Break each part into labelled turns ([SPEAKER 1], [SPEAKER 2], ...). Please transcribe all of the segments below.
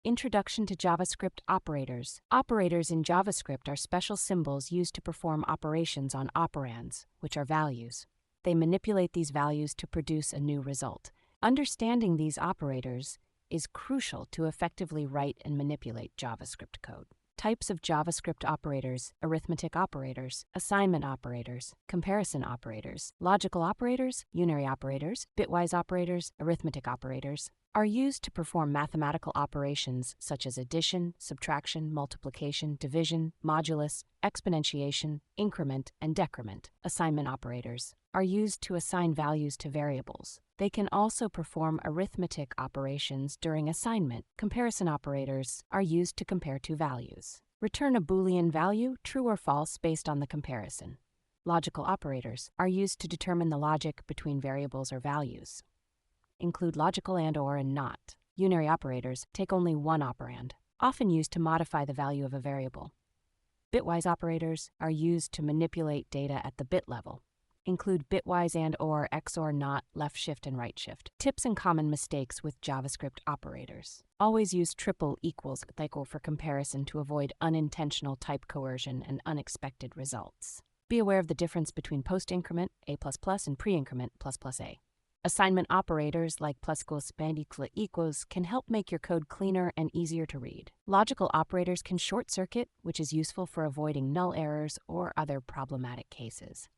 [SPEAKER 1] Introduction to JavaScript Operators. Operators in JavaScript are special symbols used to perform operations on operands, which are values. They manipulate these values to produce a new result. Understanding these operators is crucial to effectively write and manipulate JavaScript code. Types of JavaScript operators: arithmetic operators, assignment operators, comparison operators, logical operators, unary operators, bitwise operators, arithmetic operators, are used to perform mathematical operations such as addition, subtraction, multiplication, division, modulus, exponentiation, increment, and decrement. Assignment operators are used to assign values to variables. They can also perform arithmetic operations during assignment. Comparison operators are used to compare two values. Return a Boolean value, true or false, based on the comparison. Logical operators are used to determine the logic between variables or values. Include logical and, or, and not. Unary operators take only one operand, often used to modify the value of a variable. Bitwise operators are used to manipulate data at the bit level. Include bitwise and, or, XOR, not, left shift, and right shift. Tips and common mistakes with JavaScript operators. Always use triple equals for comparison to avoid unintentional type coercion and unexpected results. Be aware of the difference between post-increment, A++, and pre-increment, ++A. Assignment operators like plus equals, band equals can help make your code cleaner and easier to read. Logical operators can short circuit, which is useful for avoiding null errors or other problematic cases.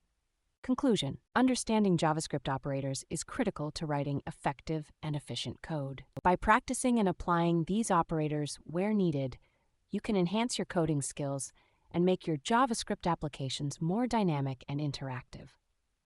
[SPEAKER 1] Conclusion: understanding JavaScript operators is critical to writing effective and efficient code. By practicing and applying these operators where needed, you can enhance your coding skills and make your JavaScript applications more dynamic and interactive.